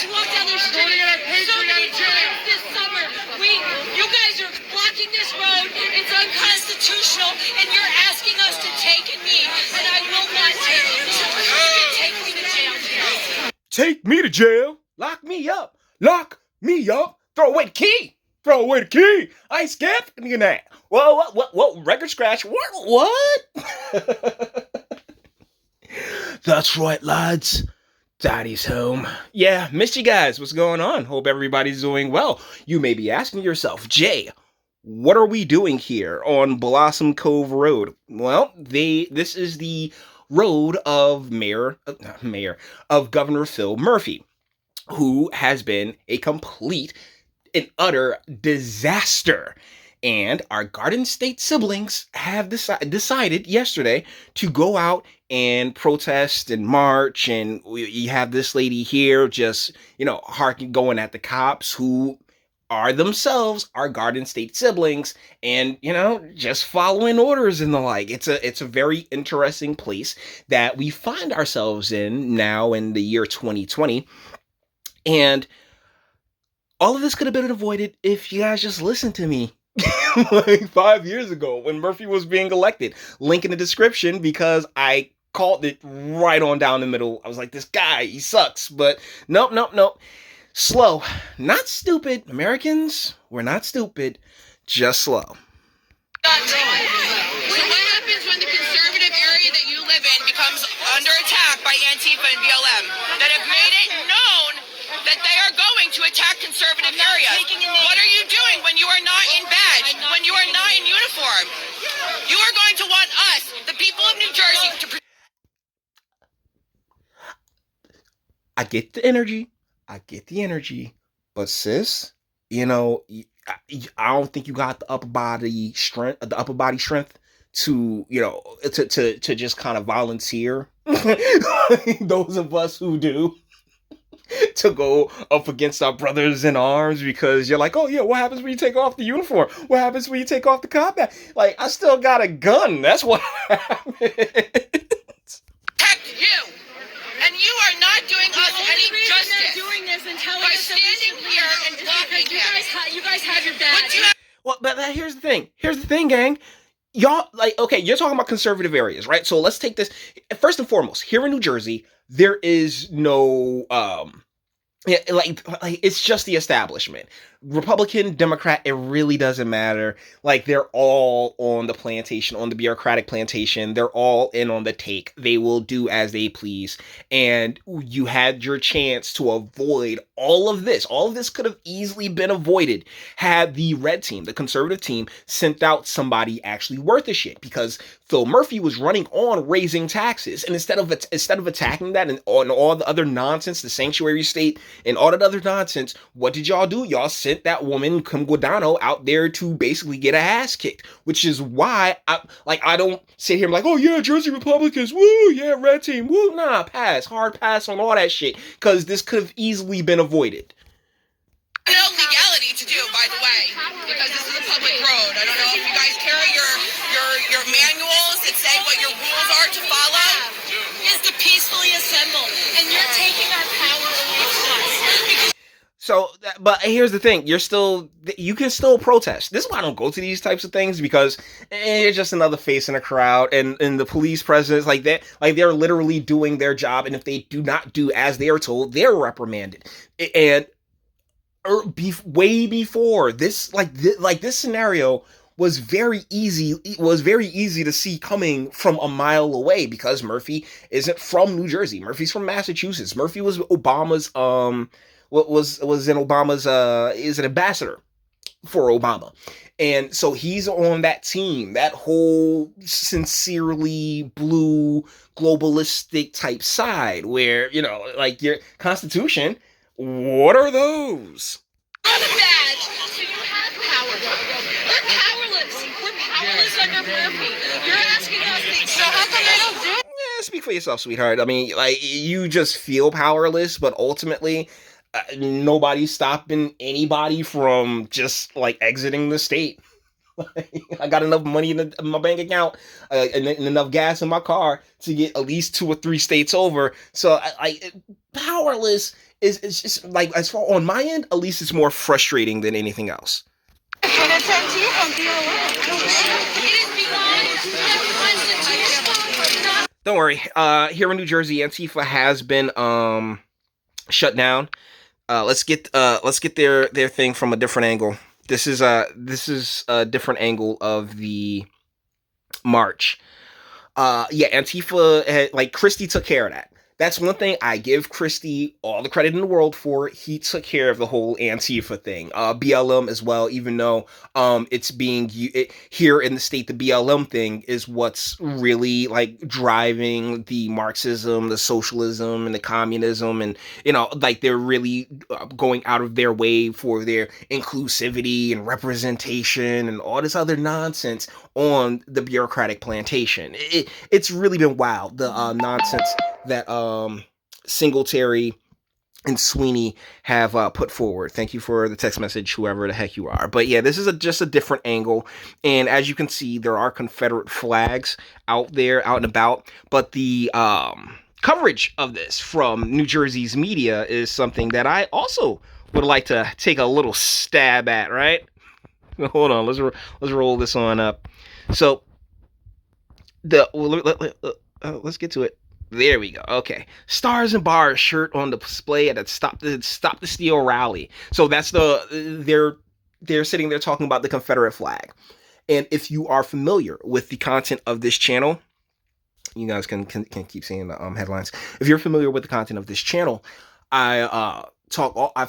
to walk down the street. So many times this summer, you guys are blocking this road. It's unconstitutional, and you're asking us to take a knee, and I will not take it. Take me to jail. Take me to jail. Lock me up. Lock me up. Throw away the key. Throw away the key. I ain't scared of that. Whoa, record scratch. What? That's right, lads. Daddy's home. Yeah, missed you guys. What's going on? Hope everybody's doing well. You may be asking yourself, Jay, what are we doing here on Blossom Cove Road? Well, this is the road of of Governor Phil Murphy, who has been a complete and utter disaster. And our Garden State siblings have decided yesterday to go out and protest and march. And you have this lady here just, going at the cops who are themselves our Garden State siblings and, just following orders and the like. It's a very interesting place that we find ourselves in now in the year 2020. And all of this could have been avoided if you guys just listened to me. Like 5 years ago when Murphy was being elected. Link in the description because I called it right on down the middle. I was like, this guy, he sucks. But nope. Slow. Not stupid. Americans, we're not stupid. Just slow. So what happens when the conservative area that you live in becomes under attack by Antifa and BLM that have made it known that they are going to attack conservative areas? What are you doing when you are not in badge, when you are not in uniform? You are going to want us, the people of New Jersey, to... I get the energy, but sis, I don't think you got the upper body strength to, to just kind of volunteer. Those of us who do. To go up against our brothers in arms because you're like, oh yeah, what happens when you take off the uniform? What happens when you take off the combat? Like, I still got a gun. That's what happens. Protect you, and you are not doing us any justice doing this and telling by standing here and blocking him. You guys have your badge. Well, but here's the thing. Here's the thing, gang. Y'all, okay, you're talking about conservative areas, right? So let's take this. First and foremost, here in New Jersey, there is no, it's just the establishment. Republican, Democrat, it really doesn't matter. Like, they're all on the plantation, on the bureaucratic plantation. They're all in on the take. They will do as they please. And you had your chance to avoid all of this. All of this could have easily been avoided had the red team, the conservative team, sent out somebody actually worth a shit. Because Phil Murphy was running on raising taxes. And instead of attacking that and all the other nonsense, the sanctuary state and all that other nonsense, what did y'all do? Y'all sent that woman, Kim Guadagno, out there to basically get her ass kicked, which is why I don't sit here and be like, oh yeah, Jersey Republicans, woo, yeah, red team, woo, nah, hard pass on all that shit, because this could have easily been avoided. No legality to do, by the way, because this is a public road. I don't know if you guys carry your manuals that say what your rules are to follow. Is to peacefully assemble, and you're taking our power away from us. So, but here's the thing, you can still protest. This is why I don't go to these types of things, because it's just another face in a crowd, and the police presence, like that, like they're literally doing their job, and if they do not do as they are told, they're reprimanded. And way before this, this scenario was very easy to see coming from a mile away, because Murphy isn't from New Jersey. Murphy's from Massachusetts. Murphy was Obama's is an ambassador for Obama. And so he's on that team, that whole sincerely blue globalistic type side where, like your Constitution, what are those? On the badge, so you have power. We're powerless. We're powerless under Murphy. You're asking us, so how come they don't do it? Yeah, speak for yourself, sweetheart. I mean, like, you just feel powerless, but ultimately, nobody's stopping anybody from just, like, exiting the state. I got enough money in my bank account and enough gas in my car to get at least 2 or 3 states over. So powerless is just like, as far on my end, at least it's more frustrating than anything else. Don't worry. Here in New Jersey, Antifa has been shut down. Let's get their thing from a different angle. This is a different angle of the march. Antifa, like Christie took care of that. That's one thing I give Christie all the credit in the world for. He took care of the whole Antifa thing. BLM as well, even though it's being here in the state, the BLM thing is what's really like driving the Marxism, the socialism, and the communism, and like they're really going out of their way for their inclusivity and representation and all this other nonsense on the bureaucratic plantation. It's really been wild, the nonsense that Singletary and Sweeney have put forward. Thank you for the text message, whoever the heck you are. But yeah, this is just a different angle. And as you can see, there are Confederate flags out there, out and about. But the coverage of this from New Jersey's media is something that I also would like to take a little stab at, right? Hold on, let's roll this on up. So let's get to it. There we go. Okay. Stars and Bars shirt on display at a Stop the Steal rally. So that's they're sitting there talking about the Confederate flag. And if you are familiar with the content of this channel, you guys can keep seeing the headlines. If you're familiar with the content of this channel, I've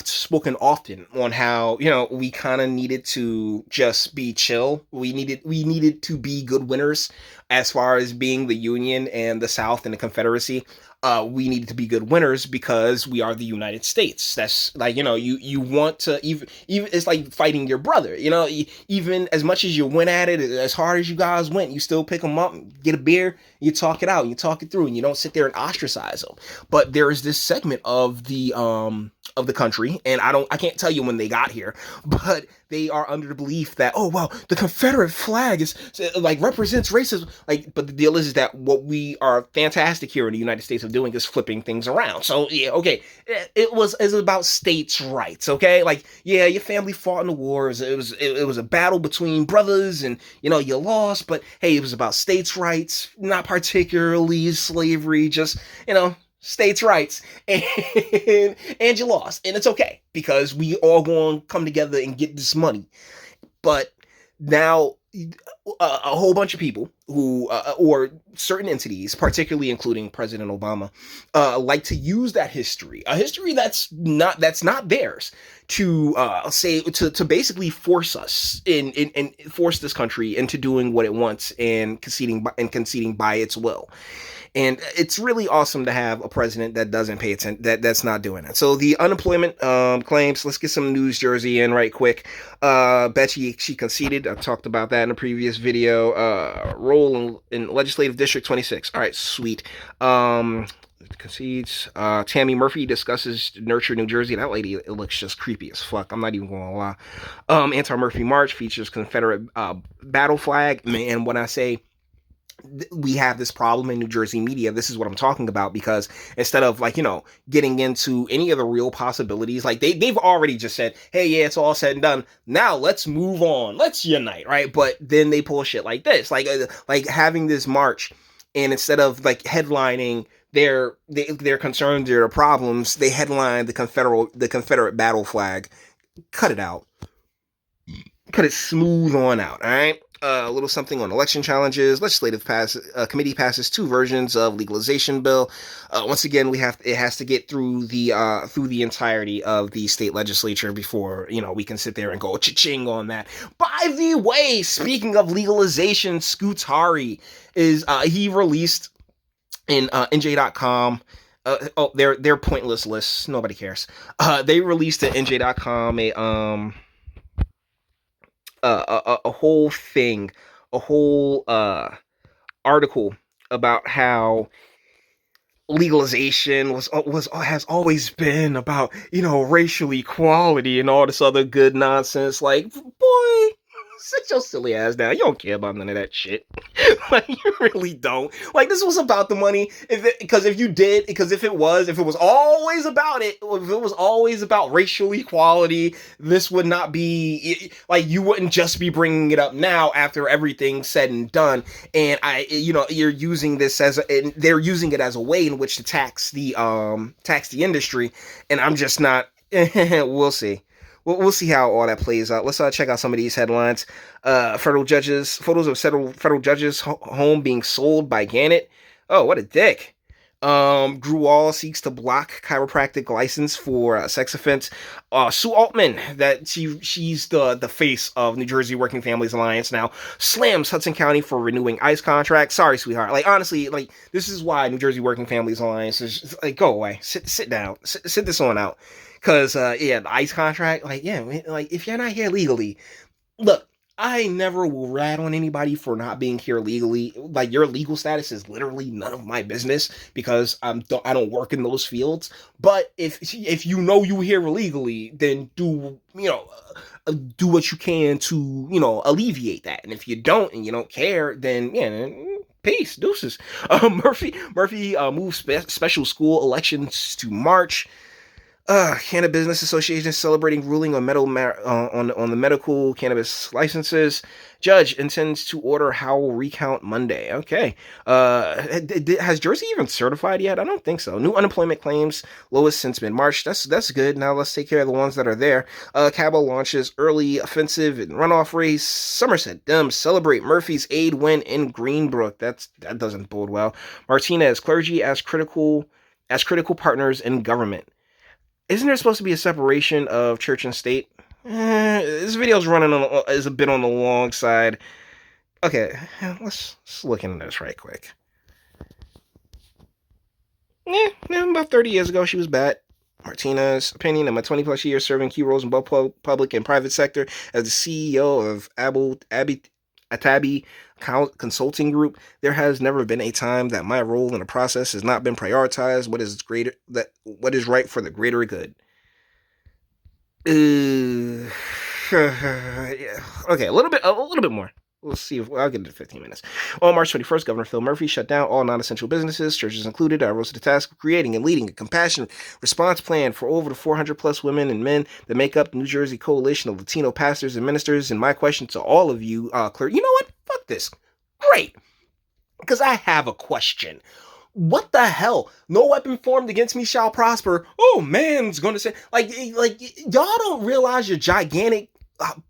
spoken often on how, we kind of needed to just be chill. We needed to be good winners as far as being the Union and the South and the Confederacy. We needed to be good winners because we are the United States. That's like, you want to even it's like fighting your brother, even as much as you went at it, as hard as you guys went, you still pick them up, get a beer, you talk it out, you talk it through, and you don't sit there and ostracize them. But there is this segment of the country, and I can't tell you when they got here, but they are under the belief that, oh well, the Confederate flag is like represents racism. Like, but the deal is that what we are fantastic here in the United States of doing is flipping things around. So yeah, okay, it was about states' rights. Okay, like yeah, your family fought in the wars. It was a battle between brothers, and you lost. But hey, it was about states' rights, not particularly slavery. Just states' rights, and you lost, and it's okay because we all going to come together and get this money. But now a whole bunch of people who or certain entities, particularly including President Obama, like to use that history, a history that's not theirs, to say to basically force us and force this country into doing what it wants and conceding by its will. And it's really awesome to have a president that doesn't pay attention, that's not doing it. So the unemployment claims, let's get some News Jersey in right quick. Betchy, she conceded. I talked about that in a previous video. Role in Legislative District 26. All right, sweet. Concedes. Tammy Murphy discusses Nurture New Jersey. That lady, it looks just creepy as fuck. I'm not even gonna lie. Anti-Murphy March features Confederate battle flag. Man, when I say we have this problem in New Jersey media, this is what I'm talking about, because instead of getting into any of the real possibilities, like they've already just said, hey, yeah, it's all said and done, now let's move on, let's unite, right? But then they pull shit like this, like having this march, and instead of headlining their concerns, their problems, they headline the Confederate battle flag. Cut it out. Cut it smooth on out, all right? A little something on election challenges. Legislative committee passes 2 versions of legalization bill. Once again, it has to get through the entirety of the state legislature before we can sit there and go cha-ching on that. By the way, speaking of legalization, Scutari is he released in NJ.com. They're pointless lists. Nobody cares. They released at NJ.com a whole thing, a whole article about how legalization has always been about racial equality and all this other good nonsense. Like, boy, Sit your silly ass down. You don't care about none of that shit. Like, you really don't. Like, this was about the money. Because if it was always about it, if it was always about racial equality, this would not be, like, you wouldn't just be bringing it up now after everything's said and done. And you're using this and they're using it as a way in which to tax the industry. And I'm just not, we'll see. We'll see how all that plays out. Let's check out some of these headlines. Photos of several federal judges' home being sold by Gannett. Oh, what a dick. Drew Wall seeks to block chiropractic license for sex offense. Sue Altman, that she's the face of New Jersey Working Families Alliance now, slams Hudson County for renewing ICE contract. Sorry, sweetheart. Like, honestly, like, this is why New Jersey Working Families Alliance is like, go away. Sit down. Sit this one out. Cause the ICE contract, like, yeah, like, if you're not here legally, look, I never will rat on anybody for not being here legally. Like, your legal status is literally none of my business because I don't work in those fields. But if you know you here illegally, then do what you can to alleviate that. And if you don't and you don't care, then peace, deuces. Murphy moves special school elections to March. Cannabis Business Association is celebrating ruling on on the medical cannabis licenses. Judge intends to order Howell recount Monday. Okay. Has Jersey even certified yet? I don't think so. New unemployment claims lowest since mid-March. That's good. Now let's take care of the ones that are there. Cabell launches early offensive and runoff race. Somerset Dems celebrate Murphy's aid win in Greenbrook. That doesn't bode well. Martinez, clergy as critical partners in government. Isn't there supposed to be a separation of church and state? This video's is a bit on the long side. Okay, let's look into this right quick. About 30 years ago, she was bad. Martinez's opinion in my 20 plus years serving key roles in both public and private sector as the CEO of Atabi Consulting Group, there has never been a time that my role in the process has not been prioritized. What is right for the greater good. Yeah. Okay, a little bit more. We'll see if I'll get into 15 minutes. On March 21st, Governor Phil Murphy shut down all non-essential businesses, churches included. I rose to the task of creating and leading a compassionate response plan for over the 400 plus women and men that make up the New Jersey Coalition of Latino Pastors and Ministers. And my question to all of you, clergy, you know what? Fuck this. Great. Because I have a question. What the hell? No weapon formed against me shall prosper. Oh, man's going to say, like y'all don't realize your gigantic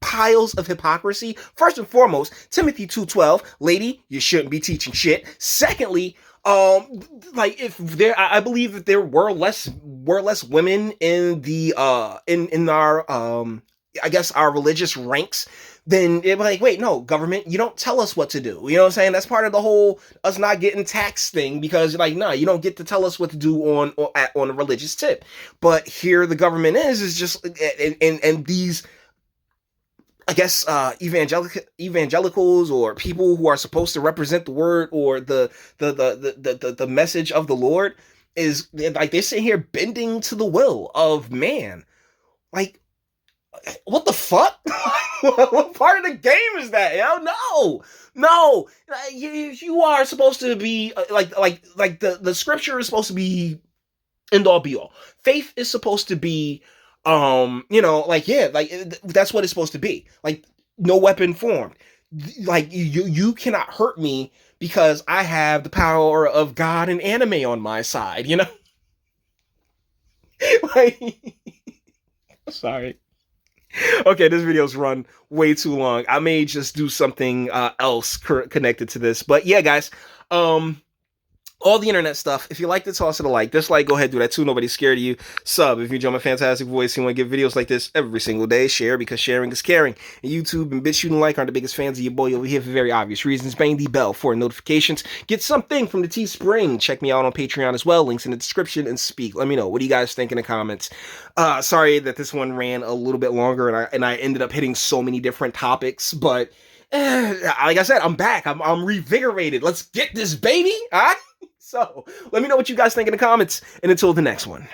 piles of hypocrisy. First and foremost, Timothy 2:12, lady, you shouldn't be teaching shit. Secondly, I believe that there were less women in the in our I guess our religious ranks, then it'd be like, wait, no, government, you don't tell us what to do. You know what I'm saying? That's part of the whole us not getting taxed thing, because like, no, you don't get to tell us what to do on a religious tip. But here the government is just and these, I guess, evangelicals or people who are supposed to represent the word or the message of the Lord is like, they're sitting here bending to the will of man. Like, what the fuck? What part of the game is that? No. You are supposed to be like the scripture is supposed to be end all be all. Faith is supposed to be that's what it's supposed to be. Like, no weapon formed. Like, you cannot hurt me because I have the power of God and anime on my side, you know? Like, sorry. Okay, this video's run way too long. I may just do something else connected to this. But yeah, guys, all the internet stuff. If you like to toss it a like, dislike, go ahead, do that too. Nobody's scared of you. Sub if you enjoy my fantastic voice. You want to get videos like this every single day. Share, because sharing is caring. And YouTube and Bitchute and like aren't the biggest fans of your boy over here for very obvious reasons. Bang the bell for notifications. Get something from the Teespring. Check me out on Patreon as well. Links in the description, and speak. Let me know. What do you guys think in the comments? Sorry that this one ran a little bit longer and I ended up hitting so many different topics, but like I said, I'm back. I'm revigorated. Let's get this, baby. All right? So let me know what you guys think in the comments, and until the next one.